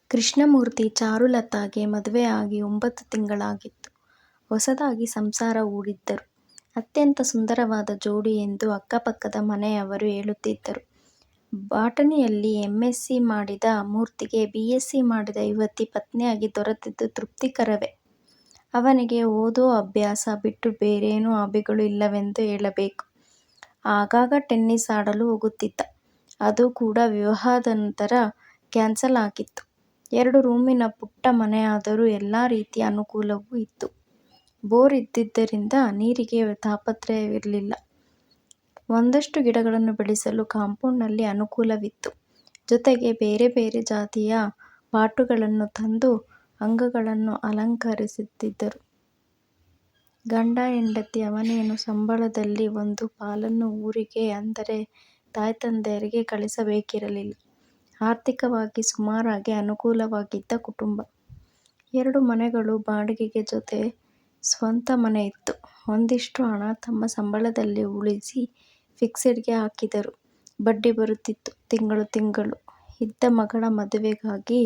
ಕೃಷ್ಣಮೂರ್ತಿ ಚಾರುಲತಾಗೆ ಮದುವೆಯಾಗಿ 9 ತಿಂಗಳಾಗಿತ್ತು. ಹೊಸದಾಗಿ ಸಂಸಾರ ಹೂಡಿದ್ದರು. ಅತ್ಯಂತ ಸುಂದರವಾದ ಜೋಡಿ ಎಂದು ಅಕ್ಕಪಕ್ಕದ ಮನೆಯವರು ಹೇಳುತ್ತಿದ್ದರು. ಬಾಟನಿಯಲ್ಲಿ ಎಂಎಸ್ಸಿ ಮಾಡಿದ ಮೂರ್ತಿಗೆ ಬಿಎಸ್ಸಿ ಮಾಡಿದ ಯುವತಿ ಪತ್ನಿಯಾಗಿ ದೊರೆತಿದ್ದು ತೃಪ್ತಿಕರವೇ. ಅವನಿಗೆ ಓದೋ ಅಭ್ಯಾಸ ಬಿಟ್ಟು ಬೇರೇನೂ ಹಾಬಿಗಳು ಇಲ್ಲವೆಂದೇ ಹೇಳಬೇಕು. ಆಗಾಗ ಟೆನ್ನಿಸ್ ಆಡಲು ಹೋಗುತ್ತಿದ್ದ. ಅದು ಕೂಡ ವಿವಾಹದ ನಂತರ ಕ್ಯಾನ್ಸಲ್ ಆಗಿತ್ತು. 2 ರೂಮಿನ ಪುಟ್ಟ ಮನೆಯಾದರೂ ಎಲ್ಲ ರೀತಿಯ ಅನುಕೂಲವೂ ಇತ್ತು. ಬೋರ್ ಇದ್ದಿದ್ದರಿಂದ ನೀರಿಗೆ ತಾಪತ್ರಯವಿರಲಿಲ್ಲ. ಒಂದಷ್ಟು ಗಿಡಗಳನ್ನು ಬೆಳೆಸಲು ಕಾಂಪೌಂಡ್ನಲ್ಲಿ ಅನುಕೂಲವಿತ್ತು. ಜೊತೆಗೆ ಬೇರೆ ಬೇರೆ ಜಾತಿಯ ಪಾಟುಗಳನ್ನು ತಂದು ಅಂಗಳಗಳನ್ನು ಅಲಂಕರಿಸುತ್ತಿದ್ದರು. ಗಂಡ ಹೆಂಡತಿ ಅವನೇನು ಸಂಬಳದಲ್ಲಿ ಒಂದು ಪಾಲನ್ನು ಊರಿಗೆ ಅಂದರೆ ತಾಯ್ತಂದಿರಿಗೆ ಕಳಿಸಬೇಕಿರಲಿಲ್ಲ. ಆರ್ಥಿಕವಾಗಿ ಸುಮಾರಾಗಿ ಅನುಕೂಲವಾಗಿದ್ದ ಕುಟುಂಬ. 2 ಮನೆಗಳು ಬಾಡಿಗೆಗೆ ಜೊತೆ ಸ್ವಂತ ಮನೆ ಇತ್ತು. ಒಂದಿಷ್ಟು ಹಣ ತಮ್ಮ ಸಂಬಳದಲ್ಲಿ ಉಳಿಸಿ ಫಿಕ್ಸೆಡ್ಗೆ ಹಾಕಿದರು. ಬಡ್ಡಿ ಬರುತ್ತಿತ್ತು ತಿಂಗಳು ತಿಂಗಳು. ಇದ್ದ ಮಗಳ ಮದುವೆಗಾಗಿ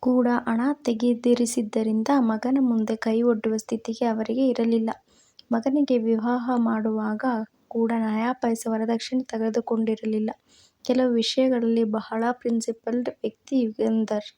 ಕೂಡ ಹಣ ತೆಗೆದಿರಿಸಿದ್ದರಿಂದ ಮಗನ ಮುಂದೆ ಕೈ ಒಡ್ಡುವ ಸ್ಥಿತಿಗೆ ಅವರಿಗೆ ಇರಲಿಲ್ಲ. ಮಗನಿಗೆ ವಿವಾಹ ಮಾಡುವಾಗ ಕೂಡ ನಯಾಪೈಸೆ ವರದಕ್ಷಿಣೆ ತೆಗೆದುಕೊಂಡಿರಲಿಲ್ಲ. ಕೆಲವು ವಿಷಯಗಳಲ್ಲಿ ಬಹಳ ಪ್ರಿನ್ಸಿಪಲ್ಡ್ ವ್ಯಕ್ತಿ ಯುಗಂಧರ್.